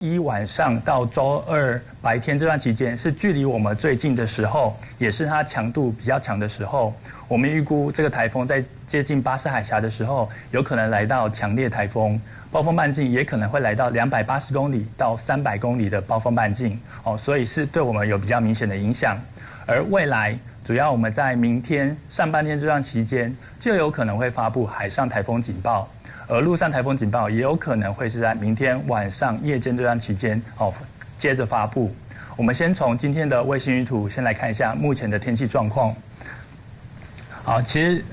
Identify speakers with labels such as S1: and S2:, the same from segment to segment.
S1: 1晚上到周2白天这段期间，是距离我们最近的时候，也是它强度比较强的时候。我们预估这个台风在接近巴士海峡的时候，有可能来到强烈台风，暴风半径也可能会来到280公里到300公里的暴风半径哦，所以是对我们有比较明显的影响。而未来主要我们在明天上半天这段期间，就有可能会发布海上台风警报，而陆上台风警报也有可能会是在明天晚上夜间这段期间哦接着发布。我们先从今天的卫星云图先来看一下目前的天气状况。好，其实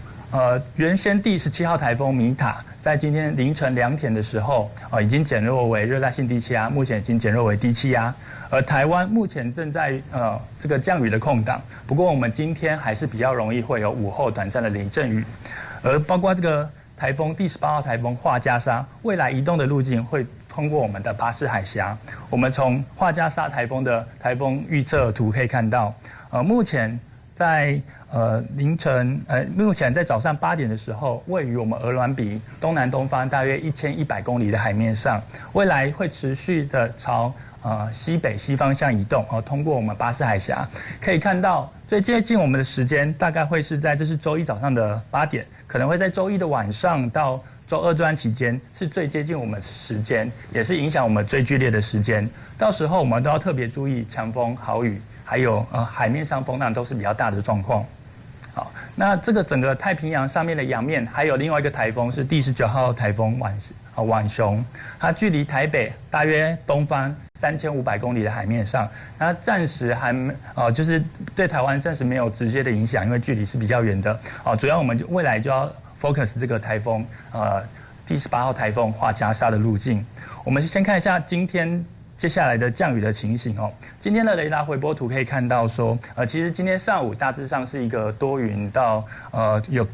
S1: 原先第17号台风米塔在今天凌晨2点的时候已经减弱为热带性低气压，目前已经减弱为低气压。而台湾目前正在这个降雨的空档，不过我们今天还是比较容易会有午后短暂的雷阵雨，而包括这个台风第18号台风画家沙未来移动的路径会通过我们的巴士海峡。我们从画家沙台风的台风预测图可以看到，目前在目前在早上8点的时候，位于我们鹅銮鼻东南东方大约1100公里的海面上，未来会持续的朝西北西方向移动通过我们巴士海峡。可以看到最接近我们的时间大概会是这是周一早上的8点，可能会在周一的晚上到周2这段期间是最接近我们的时间，也是影响我们最剧烈的时间。到时候我们都要特别注意强风豪雨，还有海面上风浪都是比较大的状况。好，那这个整个太平洋上面的洋面还有另外一个台风是第19号台风浣熊，它距离台北大约东方3500公里的海面上，它暂时还就是对台湾暂时没有直接的影响，因为距离是比较远的。主要我们未来就要 focus 这个台风第18号台风画家沙的路径。我们先看一下今天接下来的降雨的情形哦。今天的雷达回波图可以看到说，其实今天上午大致上是一个多云到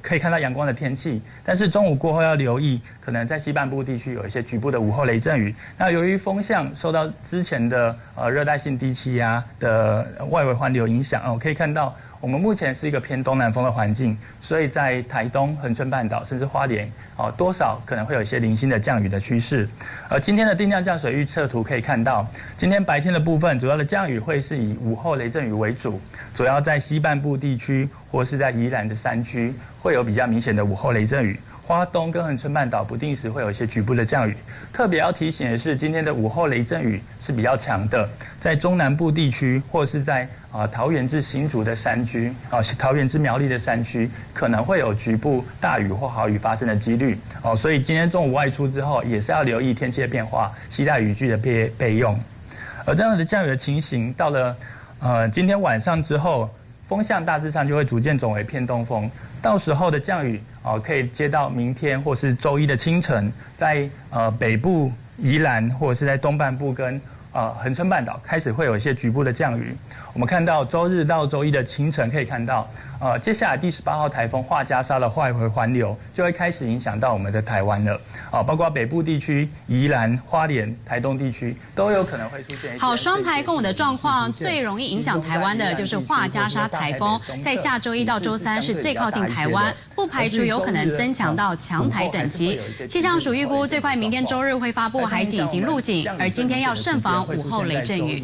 S1: 可以看到阳光的天气，但是中午过后要留意，可能在西半部地区有一些局部的午后雷阵雨。那由于风向受到之前的热带性低气压的外围环流影响可以看到我们目前是一个偏东南风的环境，所以在台东、恒春半岛甚至花莲多少可能会有一些零星的降雨的趋势。而今天的定量降水预测图可以看到，今天白天的部分主要的降雨会是以午后雷阵雨为主，主要在西半部地区或是在宜兰的山区会有比较明显的午后雷阵雨。花东跟恒春半岛不定时会有一些局部的降雨。特别要提醒的是，今天的午后雷阵雨是比较强的，在中南部地区或是在桃园至新竹的山区桃园至苗栗的山区可能会有局部大雨或豪雨发生的几率所以今天中午外出之后也是要留意天气的变化，携带雨具的备用。而这样的降雨的情形到了今天晚上之后，风向大致上就会逐渐转为偏东风，到时候的降雨可以接到明天或是周一的清晨，在北部宜兰或者是在东半部跟恒春半岛开始会有一些局部的降雨。我们看到周日到周一的清晨可以看到接下来第18号台风画家沙的外围环流就会开始影响到我们的台湾了包括北部地区、宜兰、花莲、台东地区都有可能会出现一些。
S2: 好，双台共舞的状况最容易影响台湾的就是画家沙台风，在下周1到周3是最靠近台湾，不排除有可能增强到强台等级。气象署预估最快明天周日会发布海警以及陆警，而今天要慎防午后雷阵雨。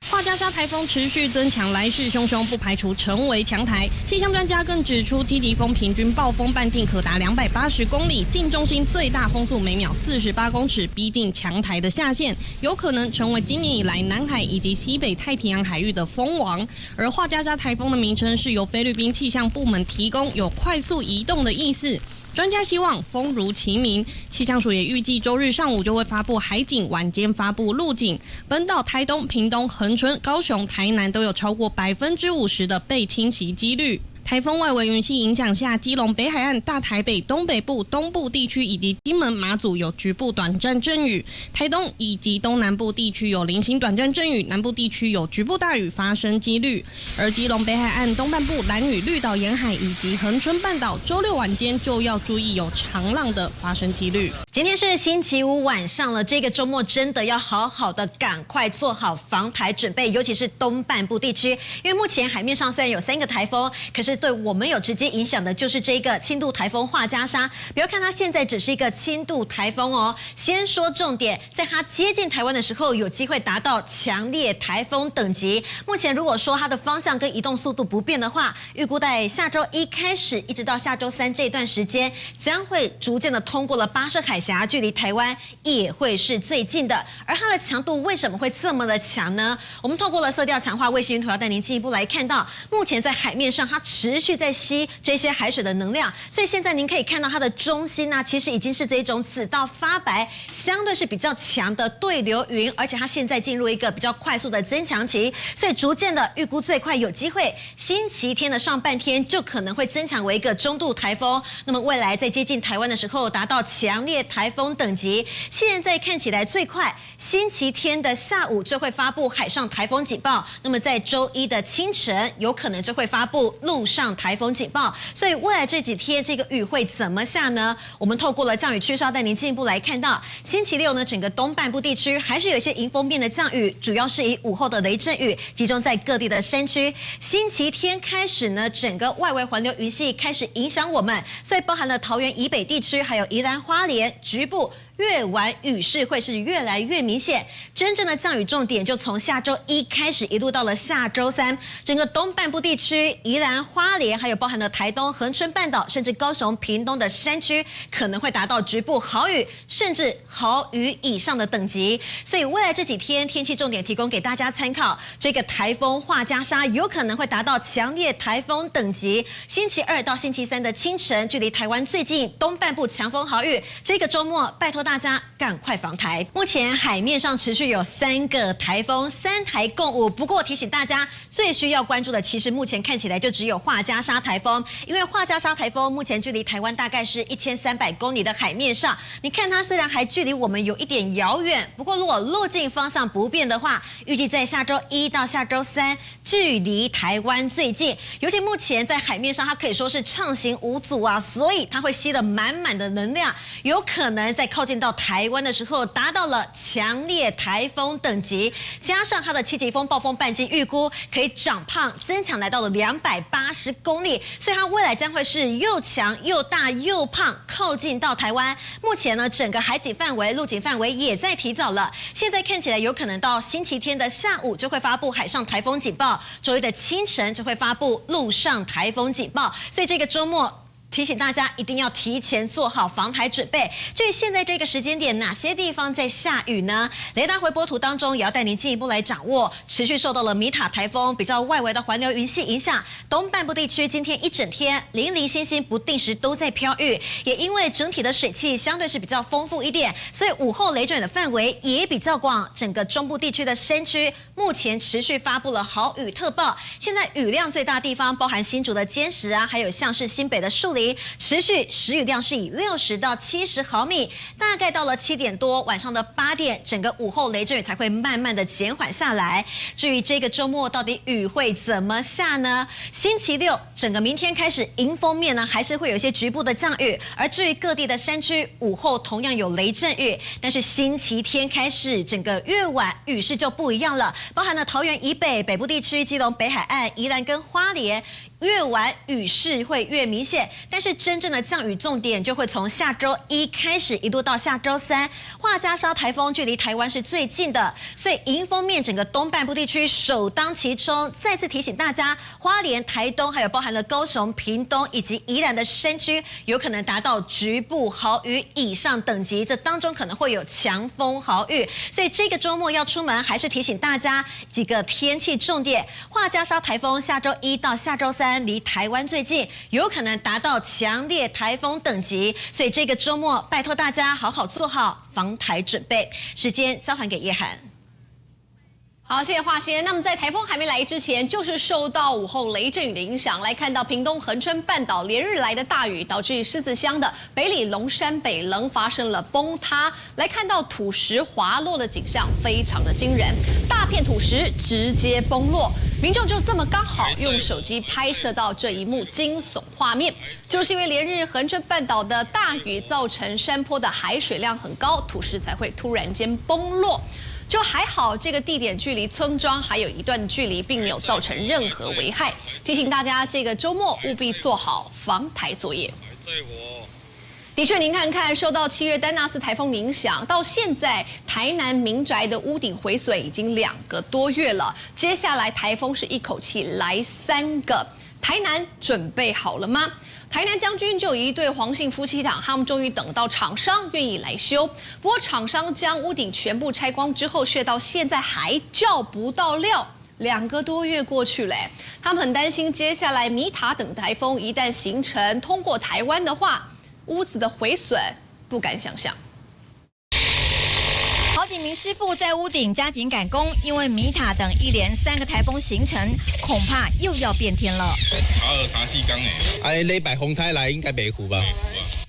S3: 画家沙台风持续增强，来势汹汹，不排除成为强台。气象专家更指出，基迪风平均暴风半径可达280公里，近中心最大风速每秒48公尺，逼近强台的下限，有可能成为今年以来南海以及西北太平洋海域的风王。而画家沙台风的名称是由菲律宾气象部门提供，有快速移动的意思。专家希望风如其名，气象署也预计周日上午就会发布海警，晚间发布陆警。本岛台东、屏东、恒春、高雄、台南都有超过50%的被侵袭几率。台风外围云系影响下，基隆北海岸、大台北、东北部、东部地区以及金门、马祖有局部短暂阵雨；台东以及东南部地区有零星短暂阵雨，南部地区有局部大雨发生几率。而基隆北海岸东半部、兰屿、绿岛沿海以及恒春半岛，周六晚间就要注意有长浪的发生几率。
S4: 今天是星期五晚上了，这个周末真的要好好的赶快做好防台准备，尤其是东半部地区，因为目前海面上虽然有3个台风，可是对我们有直接影响的，就是这个轻度台风画家莎。不要看它现在只是一个轻度台风哦，先说重点，在它接近台湾的时候，有机会达到强烈台风等级。目前如果说它的方向跟移动速度不变的话，预估在下周1开始，一直到下周3这一段时间，将会逐渐的通过了巴士海峡，距离台湾也会是最近的。而它的强度为什么会这么的强呢？我们透过了色调强化卫星云图，要带您进一步来看到，目前在海面上它持续在吸这些海水的能量，所以现在您可以看到它的中心呢，其实已经是这一种紫到发白，相对是比较强的对流云，而且它现在进入一个比较快速的增强期，所以逐渐的预估最快有机会星期天的上半天就可能会增强为一个中度台风，那么未来在接近台湾的时候达到强烈台风等级。现在看起来最快星期天的下午就会发布海上台风警报，那么在周一的清晨有可能就会发布陆上台风警报。所以未来这几天这个雨会怎么下呢？我们透过了降雨趋势要带您进一步来看到，星期六呢整个东半部地区还是有一些迎风面的降雨，主要是以午后的雷阵雨集中在各地的山区。星期天开始呢，整个外围环流云系开始影响我们，所以包含了桃园以北地区，还有宜兰花莲局部越晚雨势会是越来越明显，真正的降雨重点就从下周1开始一路到了下周3，整个东半部地区、宜兰花莲，还有包含了台东、恒春半岛，甚至高雄、屏东的山区，可能会达到局部豪雨，甚至豪雨以上的等级。所以未来这几天天气重点提供给大家参考，这个台风画家莎有可能会达到强烈台风等级。星期2到星期3的清晨，距离台湾最近，东半部强风豪雨。这个周末，拜托大家赶快防台。目前海面上持续有3个台风，3台共舞。不过提醒大家，最需要关注的，其实目前看起来就只有画家莎台风，因为画家莎台风目前距离台湾大概是1300公里的海面上。你看它虽然还距离我们有一点遥远，不过如果路径方向不变的话，预计在下周1到下周3，距离台湾最近。尤其目前在海面上，它可以说是畅行无阻啊，所以它会吸了满满的能量，有可能在靠近到台湾的时候达到了强烈台风等级，加上它的7级风暴风半径预估可以长胖增强来到了280公里，所以它未来将会是又强又大又胖，靠近到台湾。目前呢，整个海警范围、陆警范围也在提早了，现在看起来有可能到星期天的下午就会发布海上台风警报，周一的清晨就会发布陆上台风警报，所以这个周末提醒大家一定要提前做好防台准备。至于现在这个时间点，哪些地方在下雨呢？雷达回波图当中也要带您进一步来掌握。持续受到了米塔台风比较外围的环流云系影响，东半部地区今天一整天零零星星不定时都在飘雨，也因为整体的水汽相对是比较丰富一点，所以午后雷阵雨的范围也比较广。整个中部地区的山区目前持续发布了豪雨特报，现在雨量最大地方包含新竹的尖石啊，还有像是新北的树林。持续时雨量是以60到70毫米，大概到了7点多，晚上的8点，整个午后雷阵雨才会慢慢的减缓下来。至于这个周末到底雨会怎么下呢？星期六整个明天开始迎风面呢，还是会有一些局部的降雨，而至于各地的山区午后同样有雷阵雨，但是星期天开始整个越晚雨势就不一样了，包含了桃园以北、北部地区、基隆北海岸、宜兰跟花莲。越晚雨势会越明显，但是真正的降雨重点就会从下周1开始一路到下周3。画家莎台风距离台湾是最近的，所以迎风面整个东半部地区首当其冲。再次提醒大家，花莲、台东还有包含了高雄、屏东以及宜兰的山区，有可能达到局部豪雨以上等级，这当中可能会有强风豪雨。所以这个周末要出门，还是提醒大家几个天气重点。画家莎台风下周1到下周3。离台湾最近，有可能达到强烈台风等级，所以这个周末拜托大家好好做好防台准备。时间交还给叶涵。
S5: 好，谢谢华仙。那么在台风还没来之前，就是受到午后雷阵雨的影响，来看到屏东恒春半岛连日来的大雨，导致狮子乡的北里龙山北棱发生了崩塌，来看到土石滑落的景象，非常的惊人，大片土石直接崩落，民众就这么刚好用手机拍摄到这一幕惊悚画面，就是因为连日恒春半岛的大雨造成山坡的海水量很高，土石才会突然间崩落。就还好，这个地点距离村庄还有一段距离，并没有造成任何危害。提醒大家，这个周末务必做好防台作业。的确，您看看，受到7月丹纳斯台风影响，到现在台南民宅的屋顶毁损已经2个多月了。接下来台风是一口气来3个，台南准备好了吗？台南将军就有一对黄姓夫妻档，他们终于等到厂商愿意来修。不过厂商将屋顶全部拆光之后，却到现在还叫不到料。2个多月过去了，他们很担心接下来米塔等台风一旦形成通过台湾的话，屋子的毁损不敢想象。
S6: 好几名师傅在屋顶加紧赶工，因为米塔等一连3个台风形成，恐怕又要变天了。
S7: 查2、3、4天诶，礼拜风台来应该袂糊吧？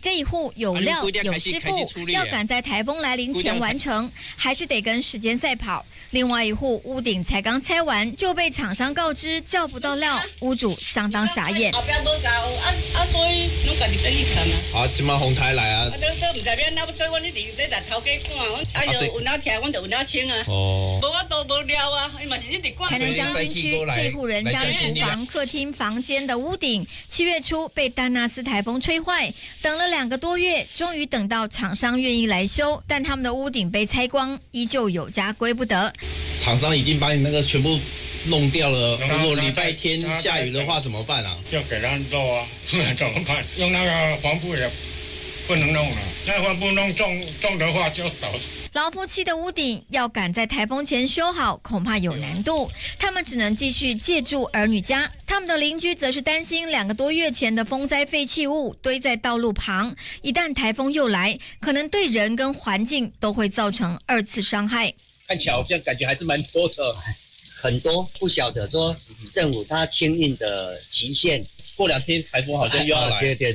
S6: 这一户有料有师傅，要赶在台风来临前完成，还是得跟时间赛跑。另外一户屋顶才刚拆完，就被厂商告知叫不到料，屋主相当傻眼。
S8: 后壁无搞，所以拢家己等去看啊。
S7: 即马风台来啊！
S8: 都唔知要哪，所以阮一直咧来头家看，就有哪听，阮就有哪清啊。
S7: 哦，
S8: 无法度无料啊，伊嘛是一直管。
S6: 台南将军区这户人家的厨房、客厅、房间的屋顶，7月初被丹纳斯台风吹坏，等了2个多月，终于等到厂商愿意来修，但他们的屋顶被拆光，依旧有家归不得。
S7: 厂商已经把你那个全部弄掉了，如果礼拜天下雨的话怎么办啊？
S9: 就给他漏啊，不然怎么办？用那个帆布也不能弄了，那帆布弄重的话就倒。
S6: 老夫妻的屋顶要赶在台风前修好，恐怕有难度。他们只能继续借住儿女家。他们的邻居则是担心2个多月前的风灾废弃物堆在道路旁，一旦台风又来，可能对人跟环境都会造成2次伤害。
S10: 看起来好像感觉还是蛮多的，很多不晓得说政府它清运的期限，
S7: 过2天台风好像又要来，
S10: 对，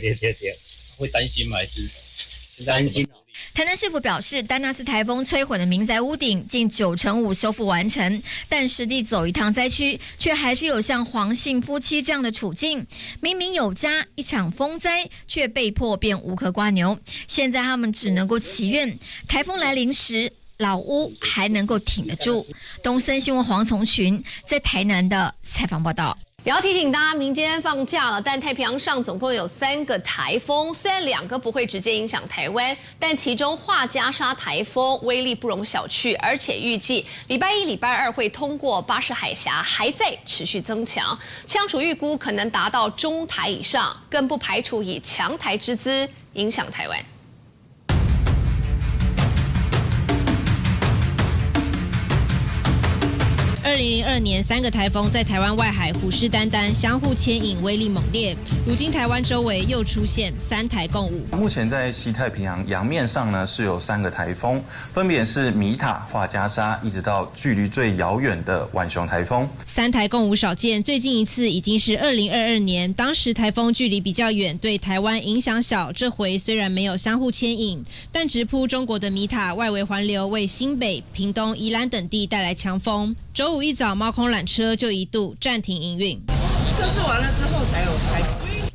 S7: 会担心吗？还是
S10: 担心。
S6: 台南市府表示，丹纳斯台风摧毁的民宅屋顶近95%修复完成，但实地走一趟灾区，却还是有像黄姓夫妻这样的处境。明明有家，一场风灾却被迫变无壳瓜牛。现在他们只能够祈愿台风来临时，老屋还能够挺得住。东森新闻黄从群在台南的采访报道。
S5: 也要提醒大家，民间放假了，但太平洋上总共有3个台风，虽然2个不会直接影响台湾，但其中华加沙台风威力不容小觑，而且预计礼拜1、礼拜2会通过巴士海峡，还在持续增强。气象署预估可能达到中台以上，更不排除以强台之姿影响台湾。
S3: 2002年3个台风在台湾外海虎视眈眈，相互牵引，威力猛烈。如今台湾周围又出现3台共舞。
S11: 目前在西太平洋洋面上呢，是有3个台风，分别是米塔、华加沙，一直到距离最遥远的浣熊台风。
S3: 3台共舞少见，最近一次已经是2022年，当时台风距离比较远，对台湾影响小。这回虽然没有相互牵引，但直扑中国的米塔外围环流为新北、屏东、宜兰等地带来强风。周五一早，猫空缆车就一度暂停营运。
S8: 测试完了之后才有开。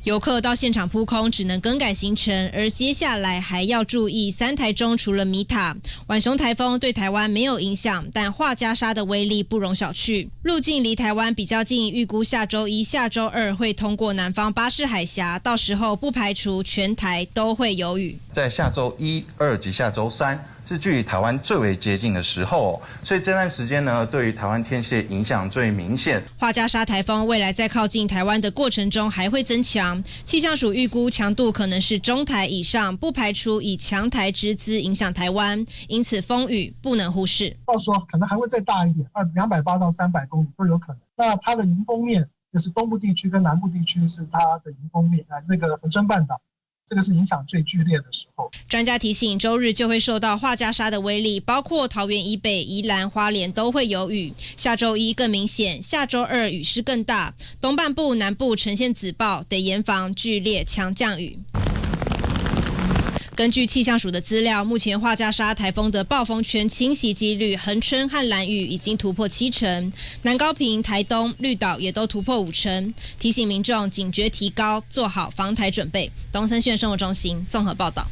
S3: 游客到现场扑空，只能更改行程，而接下来还要注意3台中除了米塔、浣熊台风对台湾没有影响，但华加沙的威力不容小觑。路径离台湾比较近，预估下周1、下周2会通过南方巴士海峡，到时候不排除全台都会有雨。
S11: 在下周1、2及下周3。是距离台湾最为接近的时候，所以这段时间呢，对于台湾天气影响最明显。
S3: 华加沙台风未来在靠近台湾的过程中还会增强，气象署预估强度可能是中台以上，不排除以强台之姿影响台湾，因此风雨不能忽视。
S12: 到时候可能还会再大一点，280到300公里都有可能。那它的迎风面就是东部地区跟南部地区是它的迎风面，那个恒春半岛。这个是影响最剧烈的时候。
S3: 专家提醒，周日就会受到华加沙的威力，包括桃园以北、宜兰、花莲都会有雨。下周1更明显，下周2雨势更大，东半部、南部呈现紫爆，得严防剧烈强降雨。根据气象署的资料，目前华加沙台风的暴风圈侵袭几率，恒春和兰屿已经突破70%，南高屏、台东、绿岛也都突破50%。提醒民众警觉提高，做好防台准备。东森新闻生活中心综合报道。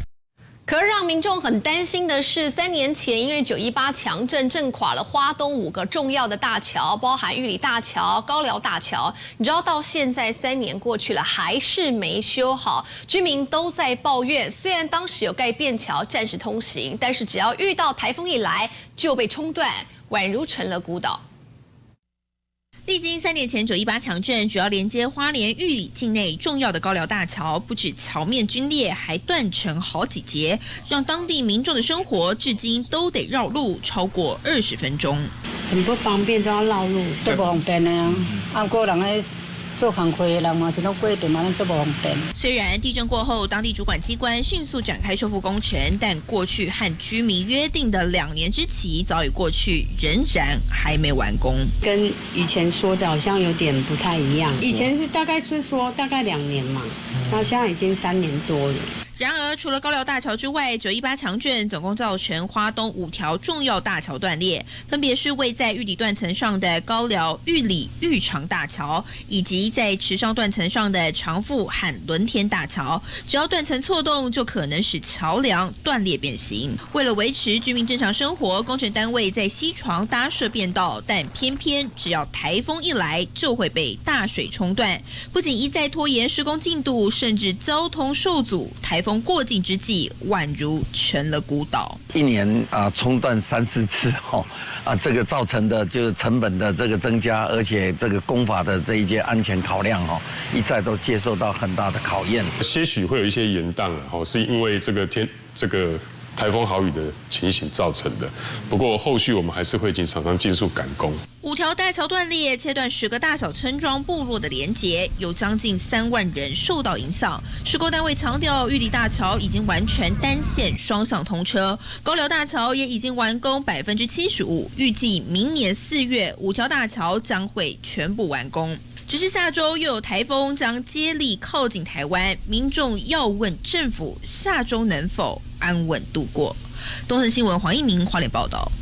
S5: 可让民众很担心的是，3年前因为918强震震垮了花东5个重要的大桥，包含玉里大桥、高寮大桥。你知道到现在3年过去了，还是没修好，居民都在抱怨。虽然当时有盖便桥暂时通行，但是只要遇到台风一来就被冲断，宛如成了孤岛。
S13: 历经3年前918强震，主要连接花莲、玉里境内重要的高寮大桥，不止桥面龟裂，还断成好几节，让当地民众的生活至今都得绕路超过20分钟。
S14: 很不方便，都要绕路，这不方便的啊！啊，个人咧做工课的人嘛是拢过顿嘛，这不方便。
S13: 虽然地震过后，当地主管机关迅速展开修复工程，但过去和居民约定的2年之期早已过去，仍然还没完工。
S14: 跟以前说的好像有点不太一样，以前是大概2年嘛，那现在已经3年多了。
S13: 然而，除了高寮大桥之外，918强震总共造成花东5条重要大桥断裂，分别是位在玉里断层上的高寮、玉里、玉长大桥，以及在池上断层上的长富和伦天大桥。只要断层错动，就可能使桥梁断裂变形。为了维持居民正常生活，工程单位在西床搭设便道，但偏偏只要台风一来，就会被大水冲断。不仅一再拖延施工进度，甚至交通受阻。台风过境之际，宛如成了孤岛。
S15: 1年冲断3、4次这个造成的就是成本的这个增加，而且这个工法的这一些安全考量一再都接受到很大的考验。
S16: 些许会有一些延宕是因为这个台风豪雨的情形造成的。不过后续我们还是会请厂商尽速赶工。
S13: 5条大桥断裂，切断10个大小村庄部落的连结，有将近3万人受到影响。施工单位强调，玉里大桥已经完全单线双向通车，高寮大桥也已经完工75%，预计明年4月5条大桥将会全部完工。只是下周又有台风将接力靠近台湾，民众要问政府下周能否安稳度过。东森新闻黄一鸣花莲报道。